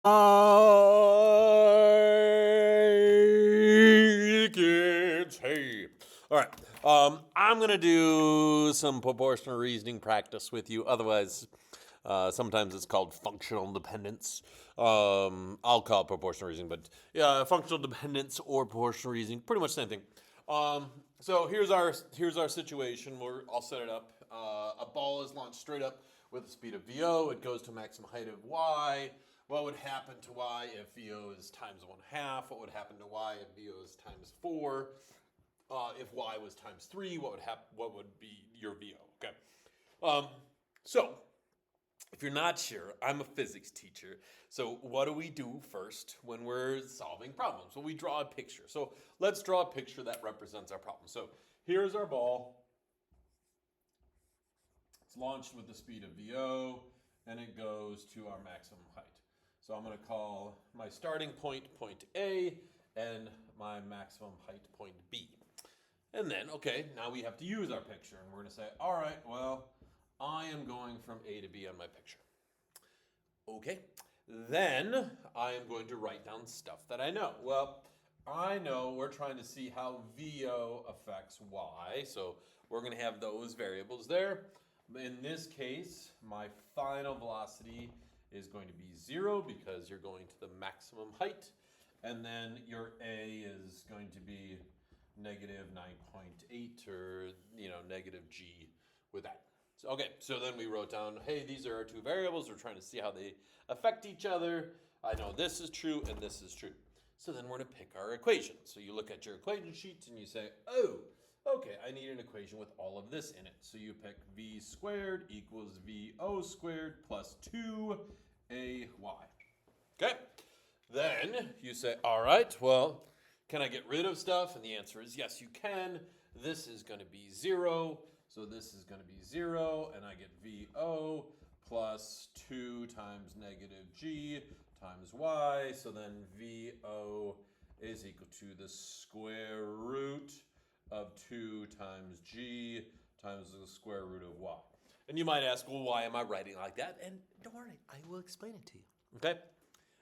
Kids, hey. All right. I'm gonna do some proportional reasoning practice with you. Otherwise, sometimes it's called functional dependence. I'll call it proportional reasoning, but yeah, functional dependence or proportional reasoning, pretty much the same thing. So here's our situation. I'll set it up. A ball is launched straight up with the speed of VO. It goes to maximum height of Y. What would happen to Y if VO is times 1/2? What would happen to Y if VO is times 4? If Y was times 3, what would happen? What would be your VO? Okay. So if you're not sure, I'm a physics teacher. So what do we do first when we're solving problems? Well, we draw a picture. So let's draw a picture that represents our problem. So here's our ball. It's launched with the speed of VO, and it goes to our maximum height. So I'm going to call my starting point point A, and my maximum height point B. And then, okay, now we have to use our picture, and we're going to say, all right, well, I am going from A to B on my picture. Okay, then I am going to write down stuff that I know. Well, I know we're trying to see how VO affects Y, so we're going to have those variables there. In this case, my final velocity is going to be 0 because you're going to the maximum height. And then your A is going to be negative 9.8 or, negative G with that. So, okay, so then we wrote down, hey, these are our two variables. We're trying to see how they affect each other. I know this is true and this is true. So then we're going to pick our equation. So you look at your equation sheets and you say, oh, okay, I need an equation with all of this in it. So you pick V squared equals VO squared plus 2AY. Okay, then you say, all right, well, can I get rid of stuff? And the answer is yes, you can. This is going to be 0. So this is going to be 0, and I get VO plus 2 times negative G times Y. So then VO is equal to the square root of 2 times G times the square root of Y. And you might ask, well, why am I writing like that? And don't worry, I will explain it to you. Okay?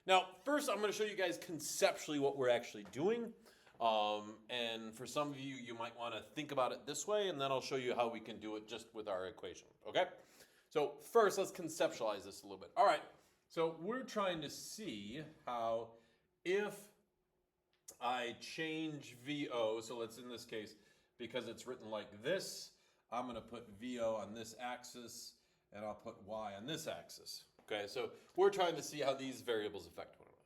Now, first, I'm going to show you guys conceptually what we're actually doing. And for some of you, you might want to think about it this way, and then I'll show you how we can do it just with our equation. Okay? So first, let's conceptualize this a little bit. All right. So we're trying to see how if I change VO, so let's in this case, because it's written like this, I'm going to put VO on this axis, and I'll put Y on this axis. Okay, so we're trying to see how these variables affect one another.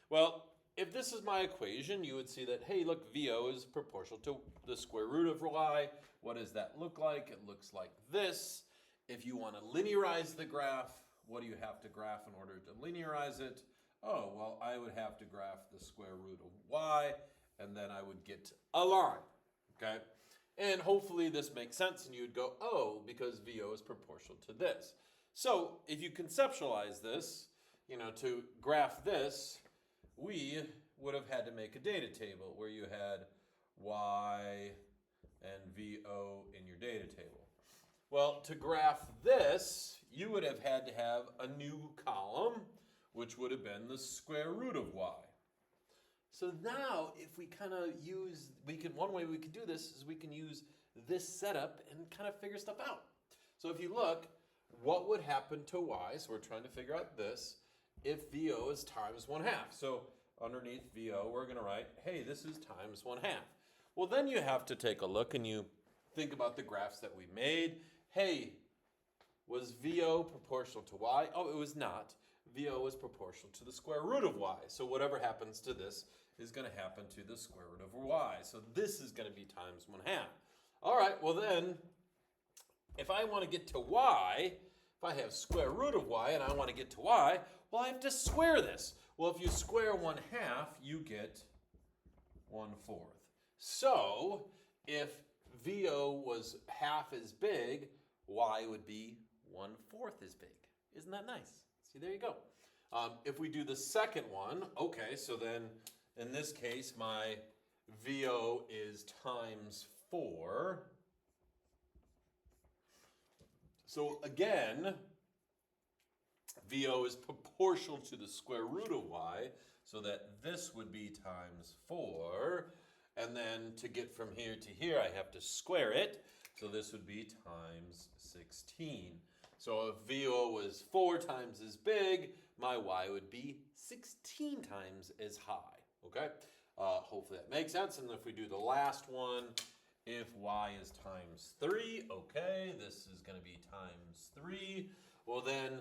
Well, if this is my equation, you would see that, hey, look, VO is proportional to the square root of Y. What does that look like? It looks like this. If you want to linearize the graph, what do you have to graph in order to linearize it? Oh, well, I would have to graph the square root of Y, and then I would get a line, okay? And hopefully this makes sense, and you would go, oh, because VO is proportional to this. So if you conceptualize this, to graph this, we would have had to make a data table where you had Y and VO in your data table. Well, to graph this, you would have had to have a new column, which would have been the square root of Y. So now, if we kind of use, one way we could do this is we can use this setup and kind of figure stuff out. So if you look, what would happen to Y, so we're trying to figure out this, if VO is times 1/2. So underneath VO, we're going to write, hey, this is times 1/2. Well, then you have to take a look and you think about the graphs that we made. Hey, was VO proportional to Y? Oh, it was not. VO was proportional to the square root of Y. So whatever happens to this is going to happen to the square root of Y. So this is going to be times 1/2. All right, well then, if I want to get to Y, if I have square root of Y and I want to get to Y, well, I have to square this. Well, if you square 1/2, you get 1/4. So if VO was half as big, Y would be 1/4 as big. Isn't that nice? See, there you go. If we do the second one, okay, so then in this case, my VO is times 4. So again, VO is proportional to the square root of y, so that this would be times 4. And then to get from here to here, I have to square it. So this would be times 16. So if VO was 4 times as big, my y would be 16 times as high. Okay? Hopefully that makes sense. And if we do the last one, if y is times 3, okay, this is going to be times 3. Well, then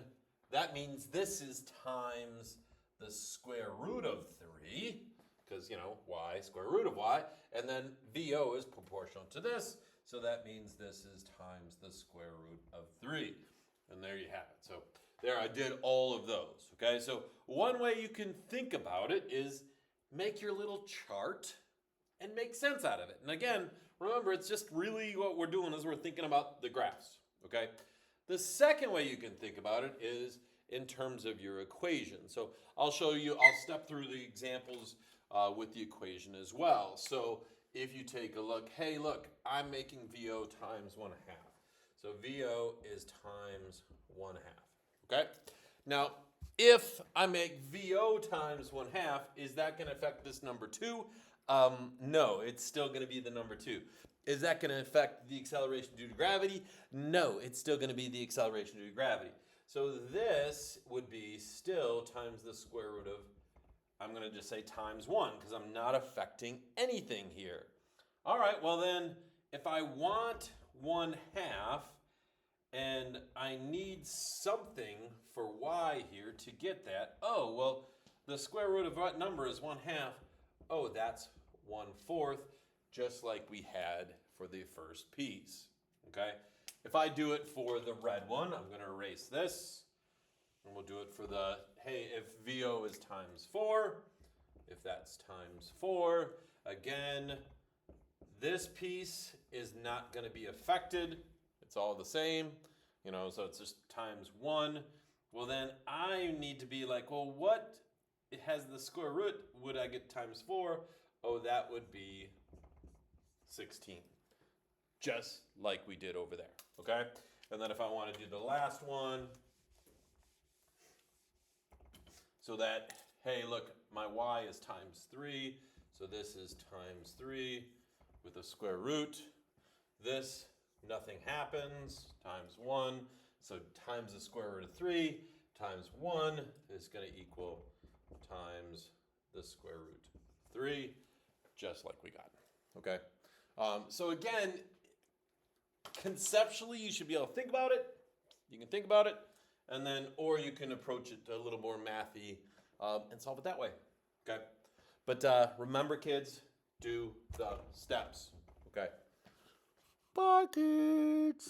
that means this is times the square root of 3, because, y, square root of y, and then VO is proportional to this, so that means this is times the square root of 3. And there you have it. So there I did all of those, okay? So one way you can think about it is make your little chart and make sense out of it. And again, remember, it's just really what we're doing is we're thinking about the graphs, okay? The second way you can think about it is in terms of your equation. So I'll step through the examples with the equation as well. So if you take a look, hey, look, I'm making VO times 1/2. So VO is times 1/2, okay? Now, if I make VO times 1/2, is that going to affect this number 2? No, it's still going to be the number 2. Is that going to affect the acceleration due to gravity? No, it's still going to be the acceleration due to gravity. So this would be still times the square root of, I'm going to just say times 1, because I'm not affecting anything here. All right, well then, if I want 1/2, and I need something for y here to get that, oh, well, the square root of what number is 1/2? Oh, that's 1/4, just like we had for the first piece, okay? If I do it for the red one, I'm going to erase this, and we'll do it for the, hey, if VO is times 4, if that's times 4, again, this piece is not going to be affected. It's all the same, so it's just times 1. Well, then I need to be like, well, what it has the square root would I get times 4? Oh, that would be 16. Just like we did over there, okay? And then if I want to do the last one, so that, hey, look, my y is times 3, so this is times 3 with a square root. This, nothing happens, times 1, so times the square root of 3 times 1 is going to equal times the square root of 3, just like we got, okay? So again, conceptually, you should be able to think about it. You can think about it, and then, or you can approach it a little more mathy and solve it that way, okay? But remember, kids, do the steps, okay? Bye, kids.